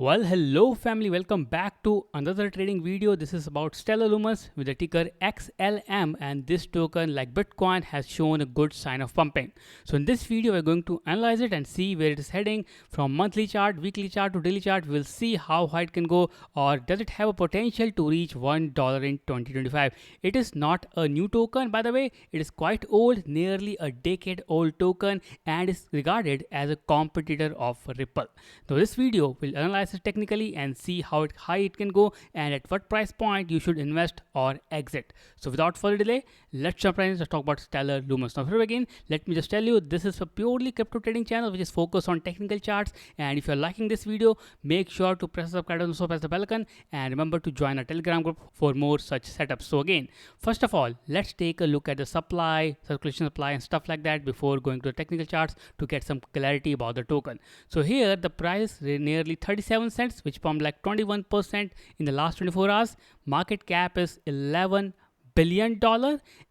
Well, hello family, welcome back to another trading video. This is about Stellar Lumens with the ticker XLM, and this token like Bitcoin has shown a good sign of pumping. So in this video, we're going to analyze it and see where it is heading from monthly chart, weekly chart to daily chart. We'll see how high it can go, or does it have a potential to reach $1 in 2025. It is not a new token, by the way. It is quite old, nearly a decade old token, and is regarded as a competitor of Ripple. So this video will analyze it technically and see how high it can go and at what price point you should invest or exit. So without further delay, let's jump right in. Let's talk about Stellar Lumens. Now here again, let me just tell you, this is a purely crypto trading channel which is focused on technical charts. And if you're liking this video, make sure to press subscribe and also press the bell icon, and remember to join our Telegram group for more such setups. So again, first of all, let's take a look at the supply, circulation supply and stuff like that before going to the technical charts to get some clarity about the token. So here the price is nearly 37 cents, which pumped like 21% in the last 24 hours. Market cap is $11 billion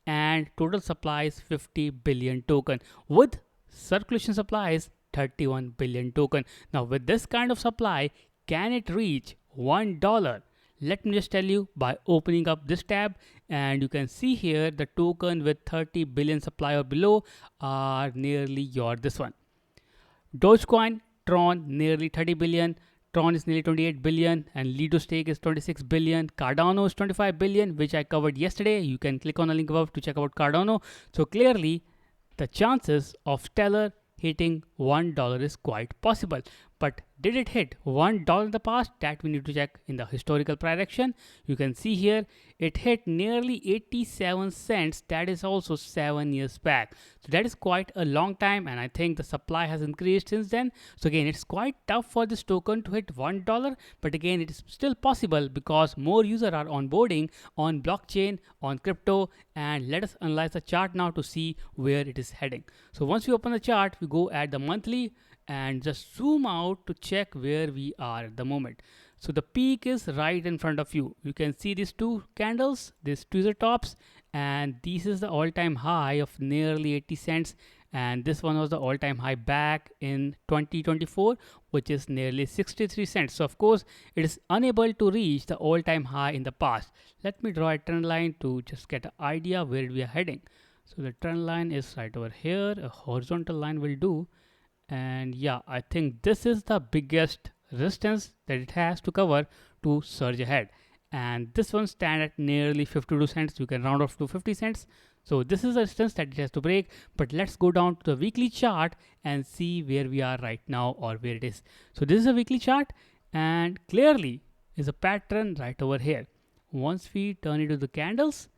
and total supply is 50 billion token, with circulation supply is 31 billion token. Now with this kind of supply, can it reach $1? Let me just tell you by opening up this tab, and you can see here the token with 30 billion supply or below are nearly this one. Dogecoin, Tron nearly 30 billion, Tron is nearly 28 billion, and Lido stake is 26 billion. Cardano is 25 billion, which I covered yesterday. You can click on the link above to check out Cardano. So clearly, the chances of Stellar hitting $1 is quite possible. But did it hit $1 in the past? That we need to check in the historical price action. You can see here it hit nearly 87 cents. That is also 7 years back. So that is quite a long time, and I think the supply has increased since then. So again, it's quite tough for this token to hit $1, but again, it is still possible because more users are onboarding on blockchain, on crypto, and let us analyze the chart now to see where it is heading. So once we open the chart, we go at the monthly and just zoom out to check where we are at the moment. So the peak is right in front of you. You can see these two candles, these tweezer tops, and this is the all-time high of nearly 80 cents. And this one was the all-time high back in 2024, which is nearly 63 cents. So of course, it is unable to reach the all-time high in the past. Let me draw a trend line to just get an idea where we are heading. So the trend line is right over here. A horizontal line will do. And yeah, I think this is the biggest resistance that it has to cover to surge ahead, and this one stand at nearly 52 cents. You can round off to 50 cents. So this is the resistance that it has to break. But let's go down to the weekly chart and see where we are right now, or where it is. So this is a weekly chart, and clearly is a pattern right over here. Once we turn into the candles,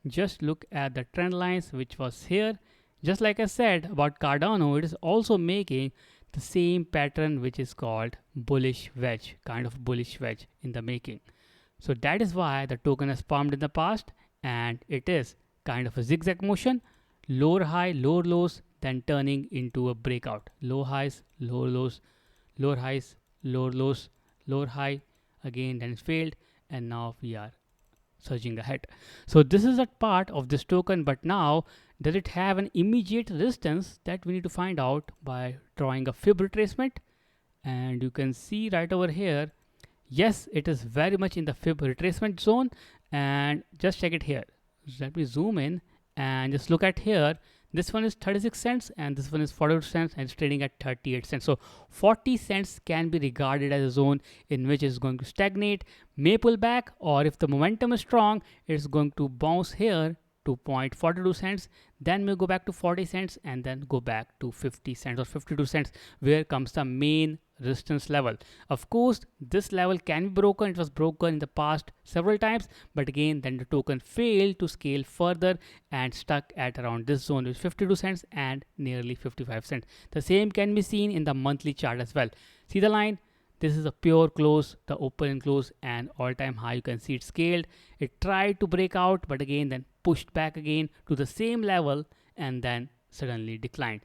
just look at the trend lines which was here. Just like I said about Cardano, it is also making the same pattern, which is called bullish wedge, kind of bullish wedge in the making. So that is why the token has pumped in the past, and it is kind of a zigzag motion, lower high, lower lows, then turning into a breakout. Low highs, lower lows, lower highs, lower lows, lower high, again, then it failed, and now we are surging ahead. So this is a part of this token, but now does it have an immediate resistance? That we need to find out by drawing a fib retracement. And you can see right over here, yes, it is very much in the fib retracement zone. And just check it here. Let me zoom in and just look at here. This one is 36 cents and this one is 42 cents, and it's trading at 38 cents. So 40 cents can be regarded as a zone in which it's going to stagnate, may pull back, or if the momentum is strong, it's going to bounce here to 0.42 cents, then may go back to 40 cents, and then go back to 50 cents or 52 cents, where comes the main resistance level. Of course, this level can be broken. It was broken in the past several times, but again, then the token failed to scale further and stuck at around this zone with 52 cents and nearly 55 cents. The same can be seen in the monthly chart as well. See the line? This is a pure close, the open and close, and all-time high. You can see it scaled. It tried to break out, but again, then pushed back again to the same level, and then suddenly declined.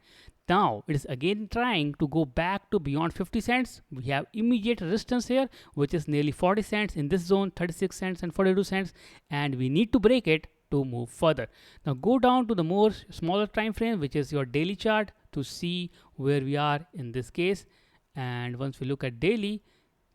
Now it is again trying to go back to beyond 50 cents. We have immediate resistance here, which is nearly 40 cents in this zone, 36 cents and 42 cents, and we need to break it to move further. Now go down to the more smaller time frame, which is your daily chart, to see where we are in this case. And once we look at daily,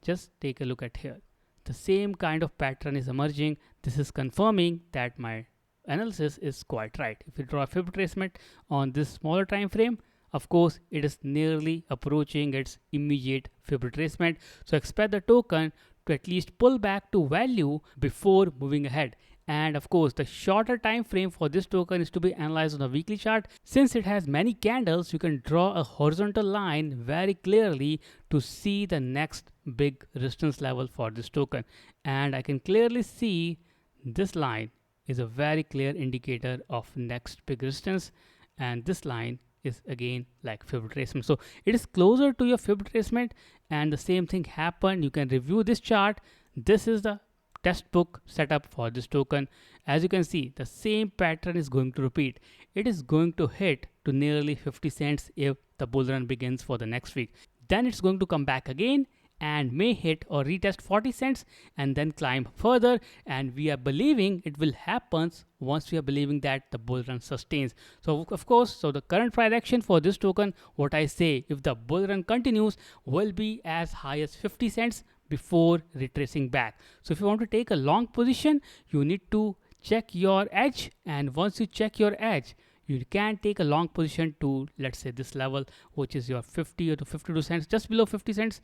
just take a look at here. The same kind of pattern is emerging. This is confirming that my analysis is quite right. If you draw a fib retracement on this smaller time frame, of course, it is nearly approaching its immediate fib retracement. So expect the token to at least pull back to value before moving ahead. And of course, the shorter time frame for this token is to be analyzed on a weekly chart. Since it has many candles, you can draw a horizontal line very clearly to see the next big resistance level for this token. And I can clearly see this line is a very clear indicator of next big resistance, and this line is again like fib retracement. So it is closer to your fib retracement, and the same thing happened. You can review this chart. This is the textbook setup for this token. As you can see, the same pattern is going to repeat. It is going to hit to nearly 50 cents if the bull run begins for the next week. Then it's going to come back again and may hit or retest 40 cents and then climb further, and we are believing it will happen once we are believing that the bull run sustains. So of course, so the current price action for this token, what I say, if the bull run continues, will be as high as 50 cents before retracing back. So if you want to take a long position, you need to check your edge, and once you check your edge, you can take a long position to, let's say, this level, which is your 50 or to 52 cents, just below 50 cents,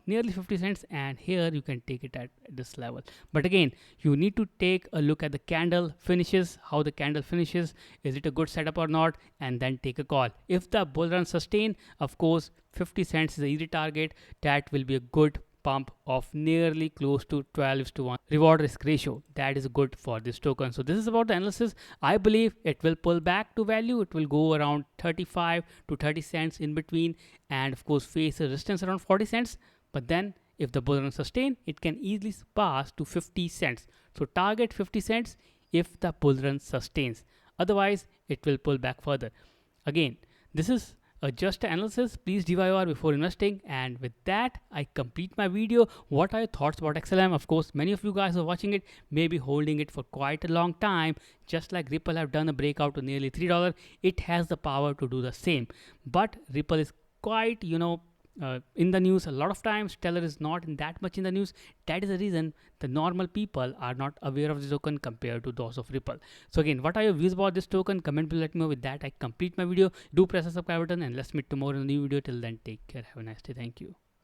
nearly 50 cents, and here you can take it at this level. But again, you need to take a look at the candle finishes, how the candle finishes, is it a good setup or not, and then take a call. If the bull run sustain, of course, 50 cents is an easy target. That will be a good pump of nearly close to 12:1 reward risk ratio. That is good for this token. So this is about the analysis. I believe it will pull back to value. It will go around 35 to 30 cents in between, and of course face a resistance around 40 cents. But then if the bull run sustain, it can easily pass to 50 cents. So target 50 cents if the bull run sustains. Otherwise, it will pull back further. Again, this is just analysis. Please DYOR before investing. And with that, I complete my video. What are your thoughts about XLM? Of course, many of you guys are watching it, may be holding it for quite a long time. Just like Ripple have done a breakout to nearly $3, it has the power to do the same. But Ripple is quite, in the news a lot of times. Stellar is not in that much in the news. That is the reason the normal people are not aware of this token compared to those of Ripple. So again, what are your views about this token? Comment below, let me know. With that, I complete my video. Do press the subscribe button, and let's meet tomorrow in a new video. Till then, take care, have a nice day. Thank you.